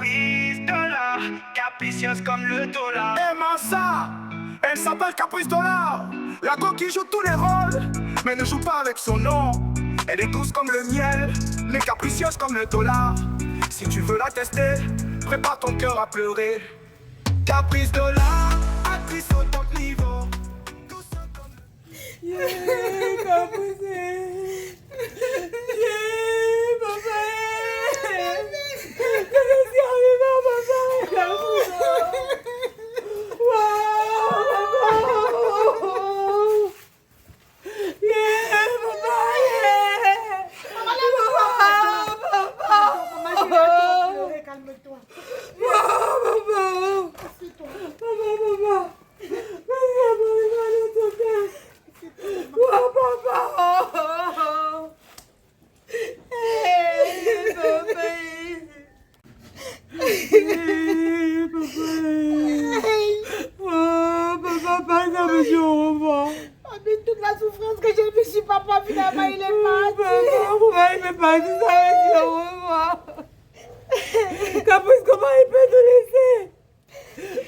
Caprice Dollar, capricieuse comme le dollar. Aimant ça, elle s'appelle Caprice Dollar. La go qui joue tous les rôles, mais ne joue pas avec son nom. Elle est douce comme le miel, mais capricieuse comme le dollar. Si tu veux la tester, prépare ton cœur à pleurer. Caprice Dollar, actrice au top niveau. Douce comme le... Yeah, Caprice. Yeah, papa. Qu'est-ce qui arrive, papa? Caprice. Wow. Yeah, papa. Yeah. Maman, calme-toi. Toute la souffrance que j'ai vue sur papa, finalement, il est parti. Comment il peut partir ça avec au revoir? Caprice, comment il peut nous laisser?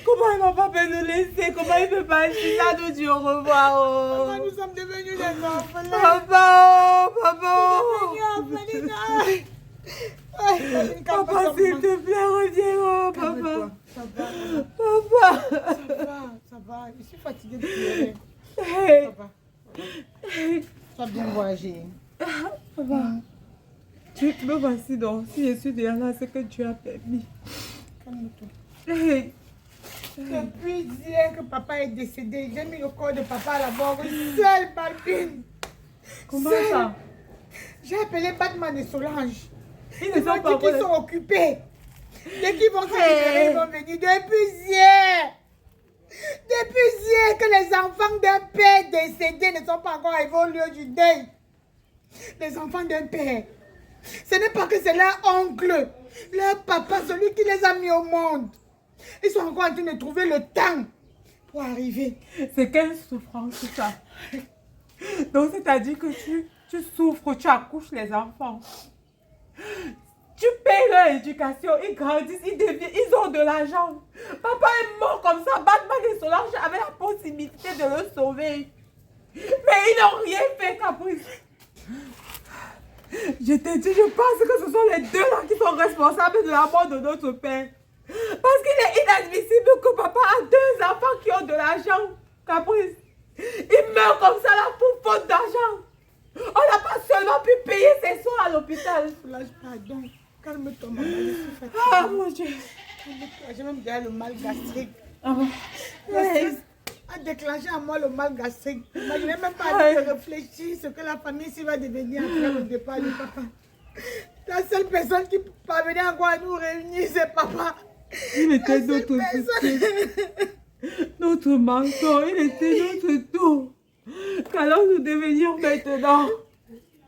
Comment il va pas nous laisser? Comment il peut partir ça nous dire au revoir? Oh. Papa, nous sommes devenus des orphelins. Papa, papa. Papa, s'il te plaît, reviens, oh, papa. Papa. Ça va. Je suis fatiguée de pleurer. Hey. Papa. Sois bien voyagé. Papa. Tu me voici donc. Si je suis derrière là, c'est que tu as permis. Calme-toi. Hey. Depuis hier que papa est décédé, j'ai mis le corps de papa à la morgue. Seule, Balbine. Comment Seule. ça? J'ai appelé Batman et Solange. Ils ne Ils m'ont sont pas dit qu'ils sont occupés. Dès qu'ils vont se libérer, ils vont venir. Depuis hier. Depuis hier que les enfants d'un père décédé ne sont pas encore arrivés au lieu du deuil. Les enfants d'un père. Ce n'est pas que c'est leur oncle, leur papa, celui qui les a mis au monde. Ils sont encore en train de trouver le temps pour arriver. C'est quelle souffrance tout ça? Donc c'est-à-dire que tu souffres, tu accouches les enfants. Tu payes leur éducation, ils grandissent, ils ont de l'argent. Papa est mort comme ça, Batman et Solange avaient la possibilité de le sauver. Mais ils n'ont rien fait, Caprice. Je te dis, je pense que ce sont les deux là qui sont responsables de la mort de notre père. Parce qu'il est inadmissible que papa a deux enfants qui ont de l'argent, Caprice. Il meurt comme ça là pour faute d'argent. On n'a pas seulement pu payer ses soins à l'hôpital. Solange, pardon. Calme-toi, maman. Je suis fatiguée. Ah mon Dieu. Calme-toi. J'ai même déjà le mal gastrique. Ah bon? Le a déclenché en moi le mal gastrique. Je n'ai même pas envie de réfléchir ce que la famille ici va devenir après le départ de papa. La seule personne qui parvenait encore à nous réunir, c'est papa. Il était notre soutien, notre mentor, il était notre tout. Qu'allons-nous devenir maintenant?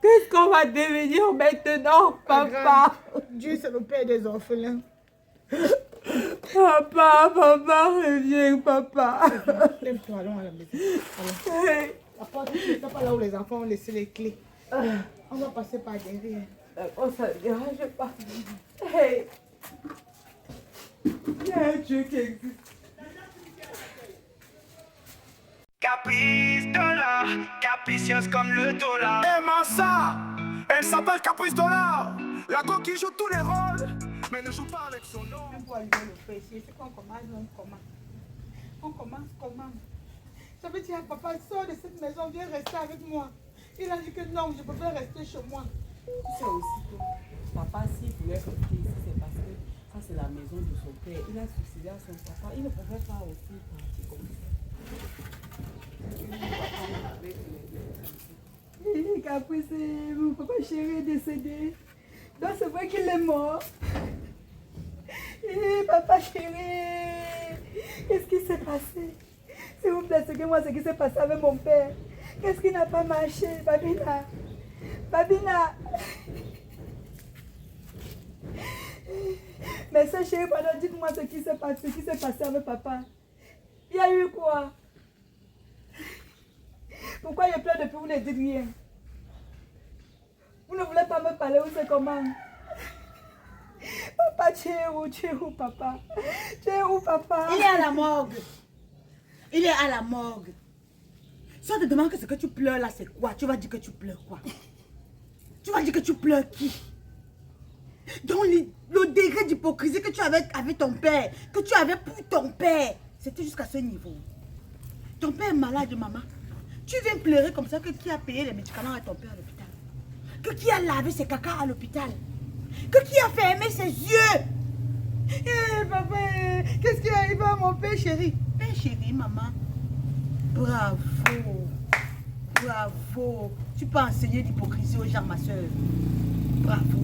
Qu'est-ce qu'on va devenir maintenant, papa? Dieu, c'est le père des orphelins. Papa, reviens, papa. Lève-toi, allons à la maison. Allons. Hey. La porte, c'est pas là où les enfants ont laissé les clés. On va passer par derrière. D'accord, ça ne dérange pas. Hey. Il y a un Dieu qui existe. Caprice Dollar, capricieuse comme le dollar. Aimant ça, elle s'appelle Caprice Dollar. La go qui joue tous les rôles, mais ne joue pas avec son nom. On va allumer le feu ici. C'est qu'on commence, on commence. On commence comment? Ça veut dire, papa, sors de cette maison, viens rester avec moi. Il a dit que non, je peux pas rester chez moi. Tu sais aussi que papa, s'il voulait rester ici, c'est parce que ça, c'est la maison de son père. Il a suicidé à son papa. Il ne pouvait pas aussi partir comme ça. Caprice, mon papa chéri est décédé. Donc c'est vrai qu'il est mort. Papa chéri, qu'est-ce qui s'est passé? S'il vous plaît, expliquez-moi ce qui s'est passé avec mon père. Qu'est-ce qui n'a pas marché, Babina? Babina! Mais ça, chérie, pardon, dites-moi ce qui s'est passé avec papa. Il y a eu quoi? Pourquoi je pleure depuis vous ne dites rien? Vous ne voulez pas me parler ou c'est comment? Papa, tu es où? Tu es où, papa? Tu es où, papa? Il est à la morgue. Il est à la morgue. Si on te demande que ce que tu pleures là, c'est quoi? Tu vas dire que tu pleures quoi? Tu vas dire que tu pleures qui? Donc le degré d'hypocrisie que tu avais avec ton père, que tu avais pour ton père, c'était jusqu'à ce niveau. Ton père est malade, maman. Tu viens pleurer comme ça que qui a payé les médicaments à ton père à l'hôpital? Que qui a lavé ses caca à l'hôpital? Que qui a fermé ses yeux? Eh papa, qu'est-ce qui arrive à mon père chéri? Père chéri, maman. Bravo. Bravo. Tu peux enseigner l'hypocrisie aux gens, ma soeur. Bravo.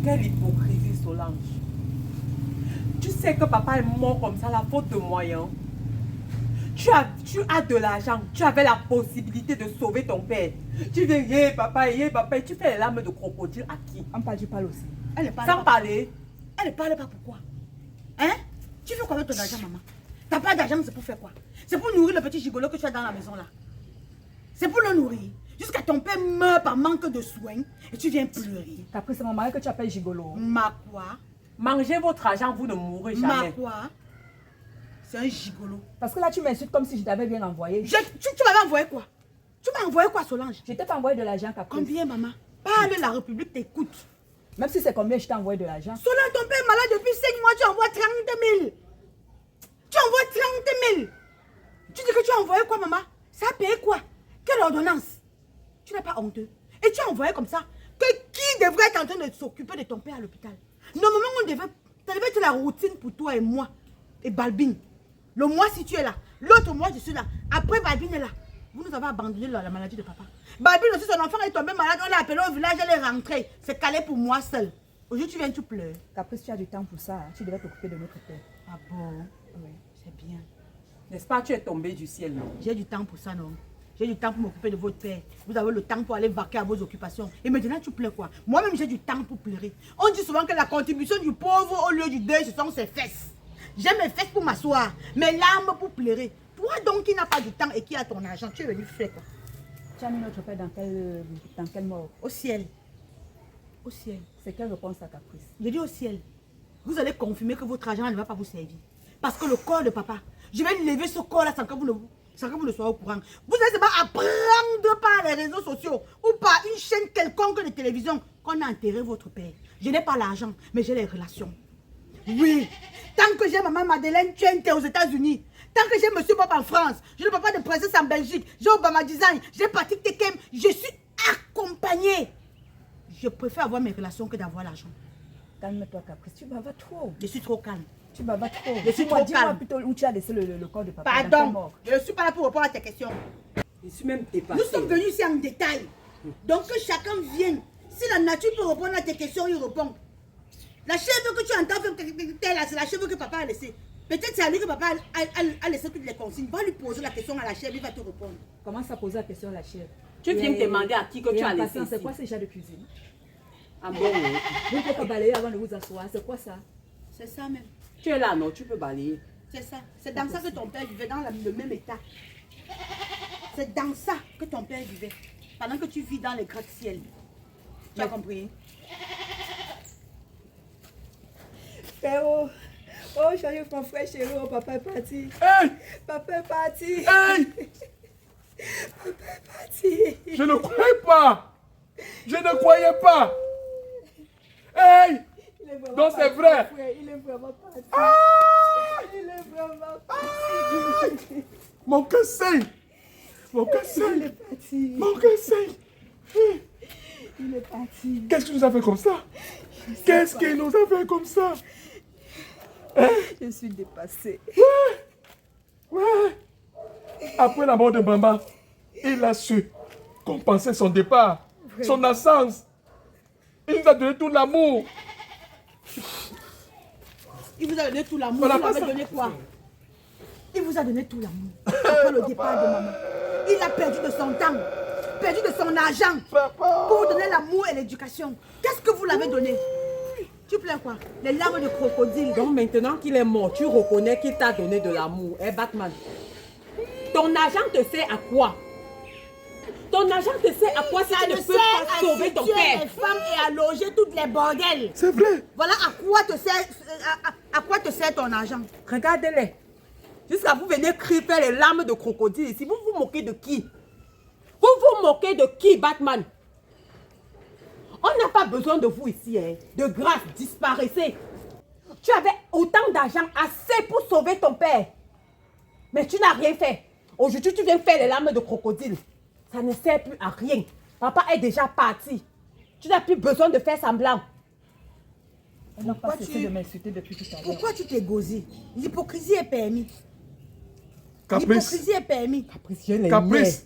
Quelle hypocrisie, Solange. Tu sais que papa est mort comme ça, la faute de moyens. Tu as de l'argent, tu avais la possibilité de sauver ton père. Tu viens, papa, et tu fais les larmes de crocodile à qui? Tu parles aussi. Elle ne parle Sans pas. parler. Elle ne parle pas pourquoi? Hein? Tu fais quoi avec ton argent, maman? T'as pas d'argent, c'est pour faire quoi? C'est pour nourrir le petit gigolo que tu as dans la maison là. C'est pour le nourrir. Jusqu'à ton père meurt par manque de soins et tu viens pleurer. Caprice, c'est mon mari que tu appelles gigolo. Ma quoi? Mangez votre argent, vous ne mourrez Ma jamais. quoi? C'est un gigolo. Parce que là, tu m'insultes comme si je t'avais bien envoyé. Tu m'avais envoyé quoi? Tu m'as envoyé quoi, Solange? Je t'ai pas envoyé de l'argent, Caprice. Combien, maman? Parle, la République t'écoute. Même si c'est combien, je t'ai envoyé de l'argent. Solange, ton père est malade depuis 5 mois, tu envoies 30 000. Tu envoies 30 000. Tu dis que tu as envoyé quoi, maman? Ça a payé quoi? Quelle ordonnance? Tu n'es pas honteux. Et tu as envoyé comme ça. Que qui devrait être en train de s'occuper de ton père à l'hôpital? Normalement, ça devait être la routine pour toi et moi. Et Balbine. Le mois si tu es là. L'autre mois je suis là. Après Balbine est là. Vous nous avez abandonné la maladie de papa. Balbine aussi, son enfant est tombé malade. On l'a appelé au village, elle est rentrée. C'est calé pour moi seul. Aujourd'hui tu viens, tu pleures. Caprice, tu as du temps pour ça. Tu devais t'occuper de notre père. Ah bon? Oui, c'est bien. N'est-ce pas, tu es tombé du ciel, non? J'ai du temps pour ça, non? J'ai du temps pour m'occuper de votre père. Vous avez le temps pour aller vaquer à vos occupations. Et maintenant, tu pleures quoi? Moi-même, j'ai du temps pour pleurer. On dit souvent que la contribution du pauvre au lieu du deuil, ce sont ses fesses. J'ai mes fesses pour m'asseoir, mes larmes pour pleurer. Toi donc qui n'as pas du temps et qui a ton argent, tu es venu faire quoi? Tu as mis notre père dans quelle mort? Au ciel. Au ciel. C'est quelle réponse à Caprice? Je dis au ciel. Vous allez confirmer que votre argent ne va pas vous servir. Parce que le corps de papa, je vais lever ce corps-là sans que vous ne soyez au courant. Vous allez seulement apprendre par les réseaux sociaux ou par une chaîne quelconque de télévision qu'on a enterré votre père. Je n'ai pas l'argent, mais j'ai les relations. Oui. Tant que j'ai maman Madeleine Tchente aux États-Unis, tant que j'ai monsieur Bob en France, j'ai le papa de princesse en Belgique, j'ai Obama Design, j'ai Patrick Tekem, je suis accompagnée. Je préfère avoir mes relations que d'avoir l'argent. Calme-toi, Caprice. Tu bavardes trop. Je suis trop calme. Tu bavardes trop. Je suis trop Dis-moi calme. plutôt où tu as laissé le corps de papa. Dans quelle Pardon, mort? je ne suis pas là pour répondre à tes questions. Je suis même dépassée. Nous sommes venus ici en détail. Donc que chacun vienne. Si la nature peut répondre à tes questions, il répond. La chèvre que tu entends faire là, c'est la chèvre que papa a laissée. Peut-être c'est à lui que papa a laissé toutes les consignes. Va lui poser la question à la chèvre, il va te répondre. Commence à poser la question à la chèvre. Tu viens me demander à qui que tu as laissé C'est ici. quoi ces gens de cuisine? Ah bon, oui. Vous ne pouvez pas balayer avant de vous asseoir. C'est quoi ça? C'est ça même. Tu es là, non? Tu peux balayer. C'est ça. C'est dans ça que ton père vivait, dans le même état. C'est dans ça que ton père vivait. Pendant que tu vis dans les gratte-ciel. Tu as compris? Frérot. Oh, chérie, mon frère chéri, oh, papa est parti. Hey! Papa est parti. Hey! Papa est parti. Je ne croyais pas! Je ne croyais pas! Hey! Il est vraiment Donc c'est parti, vrai. mon frère, il est vraiment parti. Ah! Il est vraiment parti. Mon cœur saigne! Mon cœur Il saigne! est parti. Mon cœur saigne! Il est parti. Qu'est-ce qu'il nous a fait comme ça? Qu'est-ce qu'il nous a fait comme ça? Je suis dépassée. Ouais! Après la mort de maman, il a su compenser son départ, son absence. Il nous a donné tout l'amour. Il vous a donné tout l'amour. Voilà, Il pas avait ça. donné quoi? Il vous a donné tout l'amour. Après le départ de maman. Il a perdu de son temps, perdu de son argent pour vous donner l'amour et l'éducation. Qu'est-ce que vous l'avez donné? Tu pleures quoi? Les larmes de crocodile. Donc maintenant qu'il est mort, tu reconnais qu'il t'a donné de l'amour. Eh Batman, ton argent te sert à quoi? Ton argent te sert à quoi si Ça tu ne ne peux sert pas à sauver ton séduire père? les femmes et à loger toutes les bordels. C'est vrai. Voilà à quoi te sert, à quoi te sert ton argent. Regardez-les. Jusqu'à vous venez crier faire les larmes de crocodile ici. Vous vous moquez de qui? Vous vous moquez de qui, Batman? On n'a pas besoin de vous ici, hein. De grâce, disparaissez. Tu avais autant d'argent assez pour sauver ton père. Mais tu n'as rien fait. Aujourd'hui, tu viens faire les larmes de crocodile. Ça ne sert plus à rien. Papa est déjà parti. Tu n'as plus besoin de faire semblant. Elle n'a pas cessé de m'insulter depuis tout à l'heure. Pourquoi tu t'es gosé? L'hypocrisie est permis. Caprice. L'hypocrisie est permis. Caprice.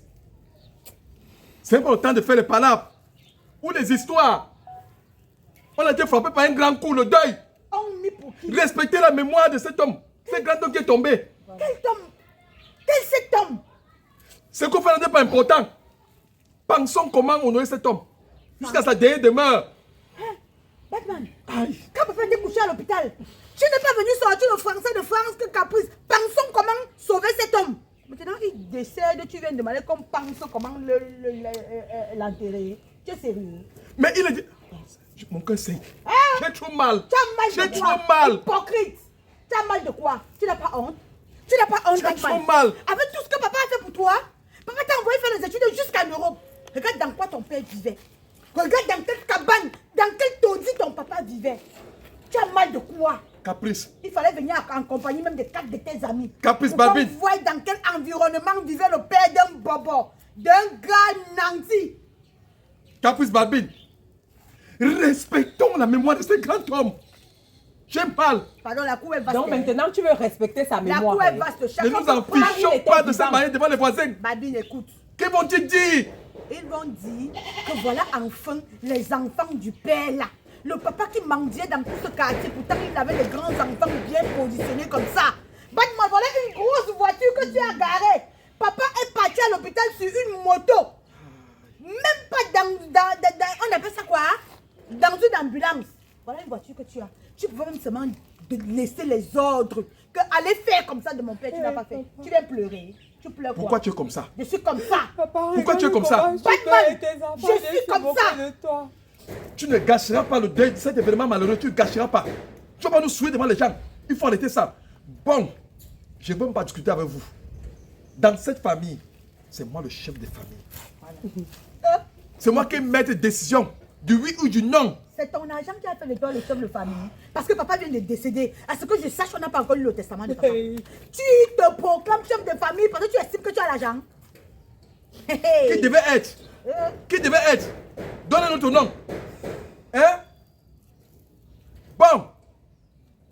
C'est pas le temps de faire les palabres. Ou les histoires. On a été frappé par un grand coup, le deuil. On est pour qui? Respectez la mémoire de cet homme. Ce grand homme qui est tombé. Quel homme? Quel cet homme? Ce qu'on fait n'est pas important. Pensons comment honorer cet homme. Jusqu'à sa dernière demeure. Batman, Aïe. quand papa était couché à l'hôpital, tu n'es pas venu sortir le français de France que Caprice. Pensons comment sauver cet homme. Maintenant, il décède, tu viens de demander qu'on pense comment l'enterrer. Tu es sérieux? Mais il a dit. Mon cœur saigne. Hein? J'ai trop mal. Tu as mal J'ai de quoi? trop mal. Hypocrite. Tu as mal de quoi? Tu n'as pas honte? Tu n'as pas honte, J'ai Batman? trop mal. Avec tout ce que papa a fait pour toi, papa t'a envoyé faire les études jusqu'en Europe. Regarde dans quoi ton père vivait. Regarde dans quelle cabane, dans quel taudis ton papa vivait. Tu as mal de quoi? Caprice. Il fallait venir en compagnie même de 4 de tes amis. Caprice, pour qu'on Babine. voie dans quel environnement vivait le père d'un bobo, d'un gars nanti. Caprice Barbine. Respectons la mémoire de ce grand homme. J'ai mal. Pardon, la cour est vaste. Donc maintenant, tu veux respecter sa La mémoire. cour est hein. vaste. Ne Chacun nous peut en prendre. fichons était pas de cette vivant. manière devant les voisins. Babine, écoute. Que vont-ils dire? Ils vont dire que voilà enfin les enfants du père là. Le papa qui mendiait dans tout ce quartier, pourtant il avait les grands enfants bien positionnés comme ça. Batman, voilà une grosse voiture que tu as garée. Papa est parti à l'hôpital sur une moto. Même pas on appelle ça quoi? Dans une ambulance. Voilà une voiture que tu as. Tu pouvais même seulement laisser les ordres. Que aller faire comme ça de mon père, tu n'as pas fait. Tu viens pleurer. Tu pleures quoi? Pourquoi tu es comme ça? Je suis comme ça. Pourquoi tu es comme ça? Batman, je suis comme ça. Tu ne gâcheras pas le deuil de cet événement malheureux. Tu ne gâcheras pas. Tu ne vas pas nous souiller devant les gens. Il faut arrêter ça. Bon, je ne veux même pas discuter avec vous. Dans cette famille, c'est moi le chef de famille. C'est moi qui mets des décisions. Du oui ou du non. C'est ton argent qui a fait de toi le chef de famille. Parce que papa vient de décéder. À ce que je sache, on n'a pas encore lu le testament de papa. Tu te proclames chef de famille parce que tu estimes que tu as l'argent. Qui devait être? Qui devait être? Donne-nous notre nom. Hein? Bon.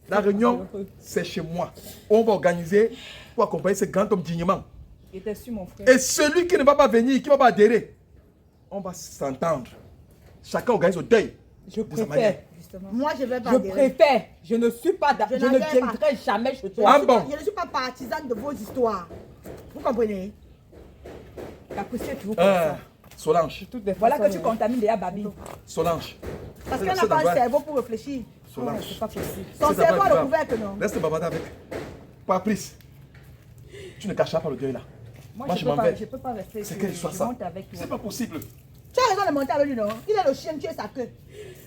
La réunion, c'est chez moi. On va organiser pour accompagner ce grand homme dignement. Il était sur mon frère. Et celui qui ne va pas venir, qui ne va pas adhérer, on va s'entendre. Chacun organise au deuil. Je de sa manière. préfère. Justement. Moi, je vais pas Je adhérer. préfère. Je ne suis pas. Je ne n'adhère viendrai jamais chez Je toi. ne suis pas- je ne suis pas partisane de vos histoires. Vous comprenez? Caprice, tu es toujours comme ça. Solange. Toutes les voilà que tu contamines déjà Babi. Solange. Parce C'est qu'elle la n'a pas seule un cerveau pour réfléchir. Solange. C'est pas possible. Son C'est cerveau pas a le grave. couvercle, non? Reste bavarder avec. Patrice. Tu ne cacheras pas le deuil là. Moi, Moi, je je peux m'en pas, vais. je peux pas rester. C'est je- quelle histoire je ça? monte avec toi. C'est pas possible. Tu as raison de monter avec lui, non? Il est le chien, tu es sa queue.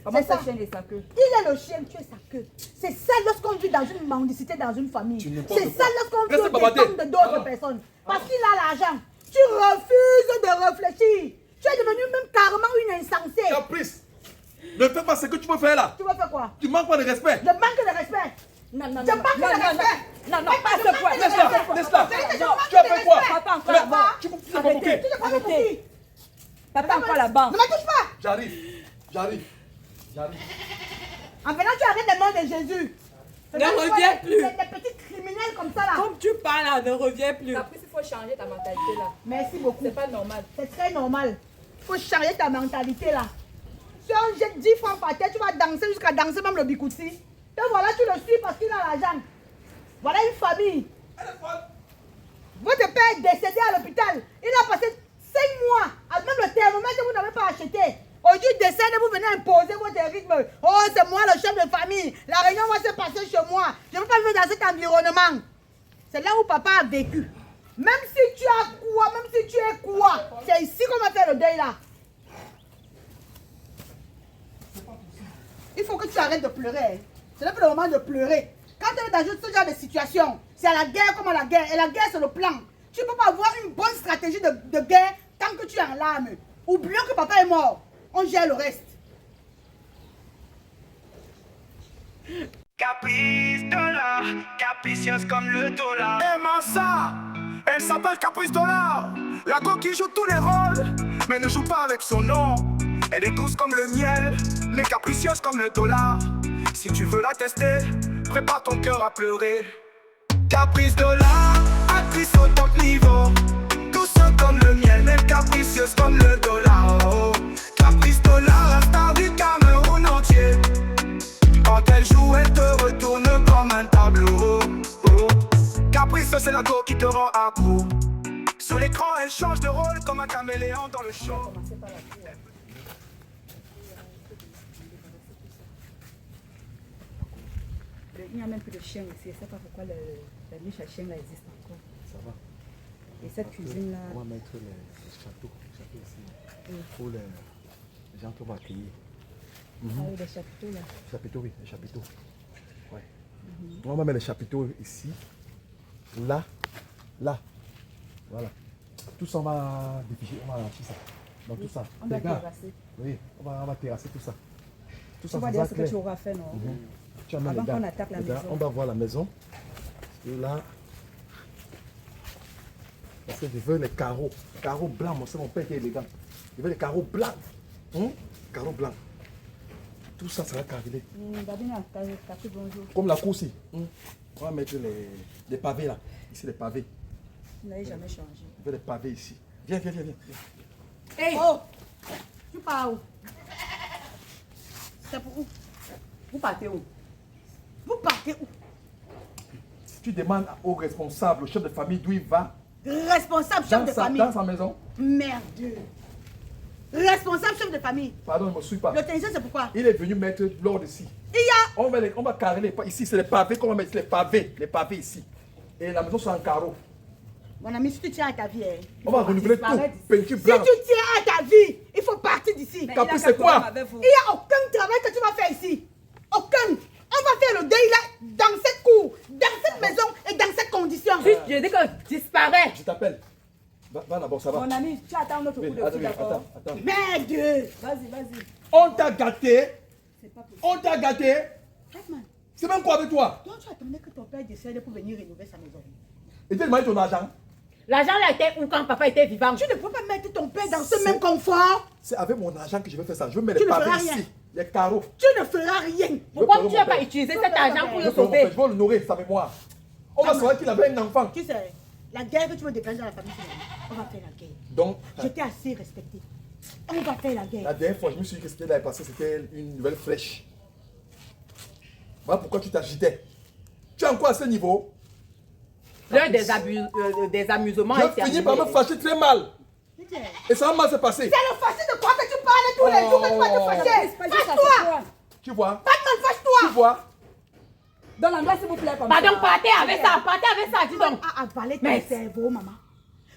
Comment C'est ça ça. chien et sa queue? Il est le chien, tu es sa queue. C'est ça lorsqu'on vit dans une mendicité dans une famille. Tu C'est n'importe ça quoi. lorsqu'on vit Reste au bavarder. dépend de d'autres Alors. personnes. Parce qu'il a l'argent. Tu refuses de réfléchir. Tu es devenu même carrément une insensée. Caprice. Ne fais pas ce que tu peux faire là. Tu vas faire quoi? Tu manques pas de respect. Je manque de respect. Non, non, Je non. manque Non, de non, respect. non, non, pas à ce point. Laisse-la. Laisse-la. Non. Tu as fait quoi? Papa encore Mais- là-bas. Tu m'as Arrêtez. provoqué. Tu n'es pas Arrêtez. compris. Papa encore là-bas. Ne me touche pas. J'arrive. J'arrive. J'arrive. En venant, tu arrêtes le nom de Jésus. Ne reviens plus. Les petits criminels comme ça là. Comme tu parles, là, ne reviens plus. Caprice, il faut changer ta mentalité là. Merci beaucoup. C'est pas normal. C'est très normal. Il faut changer ta mentalité là. Si on jette 10 francs par terre, tu vas danser jusqu'à danser même le bikouti. Et voilà, tu le suis parce qu'il a l'argent. Voilà une famille. Votre père est décédé à l'hôpital. Il a passé 5 mois. Même le thermomètre que vous n'avez pas acheté. Aujourd'hui, il décède et vous venez imposer votre rythme. Oh, c'est moi le chef de famille. La réunion va se passer chez moi. Je ne veux pas vivre dans cet environnement. C'est là où papa a vécu. Même si tu as quoi, même si tu es quoi, c'est ici qu'on va faire le deuil là. Il faut que tu arrêtes de pleurer. Hein. Ce n'est pas le moment de pleurer. Quand tu es dans ce genre de situation, c'est à la guerre comme à la guerre. Et la guerre, c'est le plan. Tu ne peux pas avoir une bonne stratégie de guerre tant que tu es en larmes. Oublions que papa est mort. On gère le reste. Caprice dollar, capricieuse comme le dollar. Aimant ça, elle s'appelle Caprice Dollar. La go qui joue tous les rôles, mais ne joue pas avec son nom. Elle est douce comme le miel, mais capricieuse comme le dollar. Si tu veux la tester, prépare ton cœur à pleurer. Caprice Dollar, actrice au top niveau. Douce comme le miel, mais capricieuse comme le dollar. Oh. Caprice Dollar, la star du Cameroun entier. Quand elle joue, elle te retourne comme un tableau. Oh. Caprice, c'est la go qui te rend accro. Sur l'écran, elle change de rôle comme un caméléon dans le show. Il n'y a même plus de chien ici. Je ne sais pas pourquoi la niche à chien là existe encore. Ça va. Et cette cuisine là. On va mettre les châteaux ici. Pour les gens qui vont accueillir. Ah oui, les chapiteaux là. Chapiteaux, oui, les chapiteaux. Ouais. On va mettre les chapiteaux ici. Là. Là. Voilà. Tout ça, on va déficher, on va arracher ça. Donc tout ça. On va Regarde. terrasser. Oui, on va terrasser tout ça. Tout Tu ça, vois c'est déjà ça ce que clair. tu auras fait, non? Tu amènes Avant les gars. qu'on attaque la Regarde, maison. on va voir la maison. Et là. Parce que je veux les carreaux. Carreaux blancs, c'est mon père qui est élégant. Je veux les carreaux blancs. Carreaux blancs. Tout ça sera carrelé. Babina, t'as pris bonjour. Comme la cour aussi. On va mettre les pavés là. Ici, les pavés. Tu n'avais jamais changé. Je veux les pavés ici. Viens, viens, viens, viens. Hey! Oh! Tu pars où? C'est pour où? Vous partez où? Vous partez où? Si tu demandes au responsable, au chef de famille, d'où il va, Responsable chef de famille. dans sa maison, Merde. Responsable chef de famille. pardon, ne me suis pas. Le tension, c'est pourquoi? Il est venu mettre l'ordre ici. Il y a... On va carreler. Ici, c'est les pavés qu'on va mettre, les pavés ici. Et la maison sera en carreau. Mon ami, si tu tiens à ta vie, hein, On va renouveler tout. Peinture si blanche. tu tiens à ta vie, il faut partir d'ici. Caprice, c'est quoi? Il n'y a aucun travail que tu vas faire ici. Aucun. On va faire le deuil là, dans cette cour, dans cette maison et dans cette condition. Je dis que disparaît. Je t'appelle. Va d'abord, ça va. Mon ami, tu attends notre coup Oui, de attends, fil, d'accord? attends. Merde. Vas-y. On t'a gâté. C'est pas possible. On t'a gâté. Batman, C'est même quoi avec toi? toi, tu attendais que ton père décède pour venir rénover sa maison. Et tu as demandé ton argent. L'argent là était où quand papa était vivant? Tu ne peux pas mettre ton père dans ce même confort. C'est avec mon argent que je vais faire ça. Je veux mettre Tu les ne pavés feras rien. ici. Les carreaux. Tu ne feras rien. Pourquoi pleurer tu mon n'as pas père. utilisé cet argent pour Je le veux sauver? l'honorer, sa mémoire. On va savoir qu'il avait un enfant. Tu sais, la guerre que tu veux déclencher dans la famille, on va faire la guerre. Donc, Je t'ai assez respecté. On va faire la la guerre. dernière fois, je me suis dit que ce qu'elle avait passé, c'était une nouvelle flèche. Voilà pourquoi tu t'agitais. Tu es encore à ce niveau. L'heure des amusements est Je finis par me fâcher très mal. Tu sais, Et ça va mal se passer. c'est le fâché de quoi que tu parles tous les jours que tu vas te fâcher. Fâche-toi. Tu vois? Batman, Tu fâche-toi. vois? Dans l'endroit, s'il vous plaît, comme Pardon, ça. partez avec ça, dis donc. À avaler ton Mais- cerveau, maman.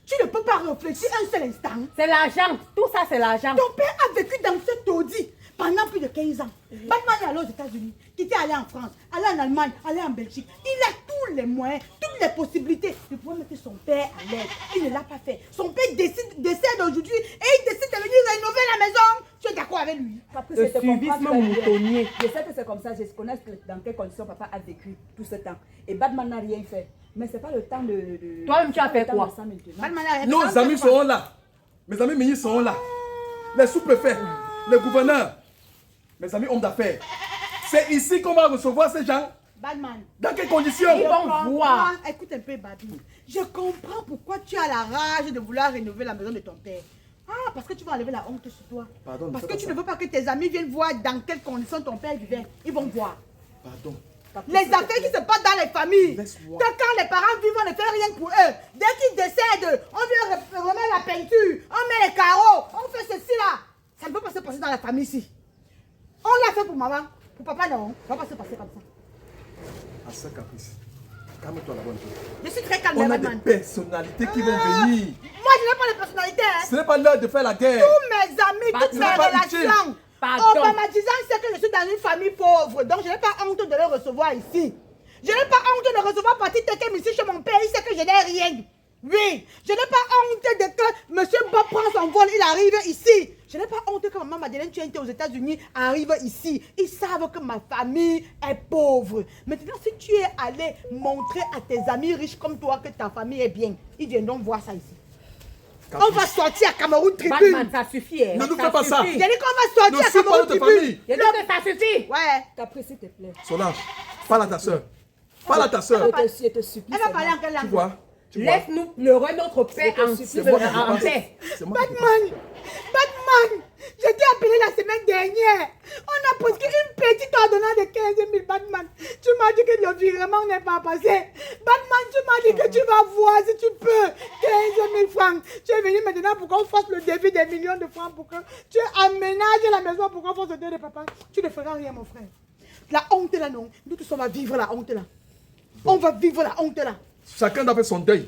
Tu ne peux pas réfléchir un seul instant. C'est l'argent, tout ça c'est l'argent. Ton père a vécu dans ce taudis pendant plus de 15 ans. Batman est allé aux États-Unis, qui était allé en France, allé en Allemagne, allé en Belgique. Il a tous les moyens, toutes les possibilités de pouvoir mettre son père à l'aise. Il ne l'a pas fait. Son père décède aujourd'hui et il décide de venir rénover la maison. Tu es d'accord avec lui? Caprice, Le je te comprends suivisme très bien. moutonnier. Je sais que c'est comme ça, je connais dans quelles conditions papa a vécu tout ce temps. Et Batman n'a rien fait. Mais c'est pas le temps de... Toi-même, tu as c'est pas fait le temps quoi? de ça maintenant. Batman a Nos amis seront là. Mes amis ministres seront là. Les sous-préfets, les gouverneurs, mes amis hommes d'affaires. C'est ici qu'on va recevoir ces gens. Batman. Dans quelles conditions? Ils vont voir. Écoute un peu, Babi. Je comprends pourquoi tu as la rage de vouloir rénover la maison de ton père. Ah, parce que tu vas enlever la honte sur toi. Pardon, ne parce fais que pas tu ça. ne veux pas que tes amis viennent voir dans quelles conditions ton père vivait. Ils vont voir. Pardon. Caprice, Les s'il te affaires qui plaît. se passent dans les familles. Laisse-moi. Que quand les parents vivent, on ne fait rien pour eux. Dès qu'ils décèdent, on vient remettre la peinture, on met les carreaux, on fait ceci là. Ça ne peut pas se passer dans la famille ici. On l'a fait pour maman. Pour papa, non. Ça ne va pas se passer comme ça. À ça, Caprice. Calme-toi d'abord. Je suis très calme, On a des Batman. personnalités qui vont venir. Moi, je n'ai pas de personnalité. Hein. Ce n'est pas l'heure de faire la guerre. Tous mes amis, toutes ce mes n'est pas utile. relations. Pardon. Obamatisant sait que je suis dans une famille pauvre, donc je n'ai pas honte de le recevoir ici. Je n'ai pas honte de recevoir Patrick Tekem ici chez mon père, il sait que je n'ai rien. Oui, je n'ai pas honte de que monsieur Bob prend son vol, il arrive ici. Je n'ai pas honte que maman Madeleine Tchente aux États-Unis arrive ici. Ils savent que ma famille est pauvre. Maintenant, si tu es allé montrer à tes amis riches comme toi que ta famille est bien, ils viendront voir ça ici. On va sortir à Cameroun Tribune. Batman, ça suffit. Hein. Ne nous fais pas ça. J'ai dit qu'on va sortir Ne à suis pas Cameroun notre Tribune. famille. J'ai dit que ça suffit. Ouais. Caprice, s'il te plaît. Solange, parle à ta soeur. Parle à ta soeur. Je te supplie. Elle va parler en quelle Tu langue? vois? Tu vois? Laisse-nous pleurer notre père en C'est moi qui te en passe. paix. C'est moi qui te passe. Batman, Batman, je t'ai appelé la semaine dernière. On a prescrit une petite ordonnance de 15 000, Batman. Tu m'as dit que le virement n'est pas passé. Batman, tu m'as dit que tu vas voir si tu peux. 15 000 francs. Tu es venu maintenant pour qu'on fasse le débit des millions de francs pour que tu aménages la maison pour qu'on fasse le deuil de papa. Tu ne feras rien, mon frère. La honte là, non. Nous tous, on va vivre la honte là. On va vivre la honte là. Chacun doit faire son deuil.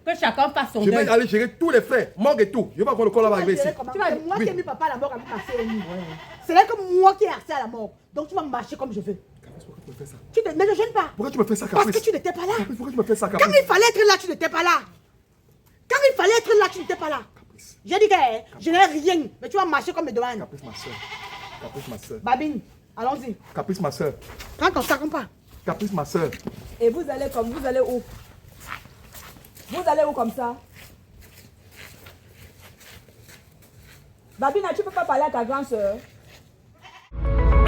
Que chacun fasse son Je deuil. vais aller gérer tous les frais, morgue et tout. Je vais pas voir le corps là va arriver ici. C'est moi Oui. qui ai mis papa à la mort avec ma soeur. C'est là que moi qui ai accès à la mort. Donc tu vas marcher comme je veux. Caprice, pourquoi tu me fais ça? Ne le gêne pas. Pourquoi tu me fais ça, Parce Caprice? que tu n'étais pas là. Caprice, pourquoi tu me fais ça, Quand Caprice? il fallait être là, tu n'étais pas là. Quand il fallait être là, tu n'étais pas là. J'ai dit que je n'ai rien. Mais tu vas marcher comme mes demandes. Caprice, ma soeur. Caprice, ma soeur. Babine, allons-y. Caprice, ma soeur. Prends ton sac, on part. Caprice, ma soeur. Et vous allez où? Vous allez où comme ça? Babine, tu peux pas parler à ta grande soeur?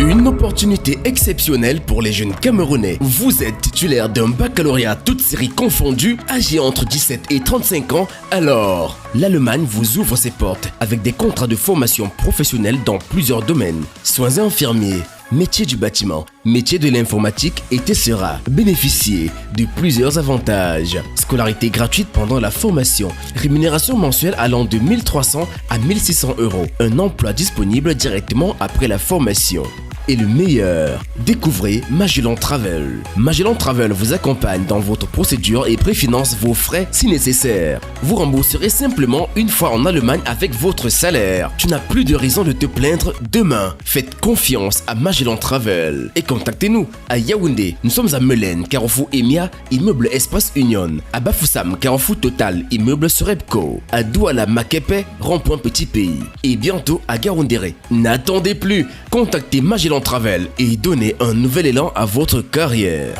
Une opportunité exceptionnelle pour les jeunes Camerounais. Vous êtes titulaire d'un baccalauréat toutes séries confondues, âgé entre 17 et 35 ans, alors l'Allemagne vous ouvre ses portes avec des contrats de formation professionnelle dans plusieurs domaines. Soins infirmiers, métier du bâtiment, métier de l'informatique et Tessera. Bénéficiez de plusieurs avantages. Scolarité gratuite pendant la formation. Rémunération mensuelle allant de 1300 à 1600 euros. Un emploi disponible directement après la formation. Et le meilleur, découvrez Magellan Travel. Magellan Travel vous accompagne dans votre procédure et préfinance vos frais si nécessaire. Vous rembourserez simplement une fois en Allemagne avec votre salaire. Tu n'as plus de raison de te plaindre demain. Faites confiance à Magellan Travel et contactez-nous à Yaoundé. Nous sommes à Melen, Carrefour Emia, immeuble Espace Union. À Bafoussam, Carrefour Total, immeuble Sorebco. À Douala, Makepe, rond-point Petit Pays. Et bientôt à Gaoundéré. N'attendez plus, contactez Magellan Travel et donnez un nouvel élan à votre carrière.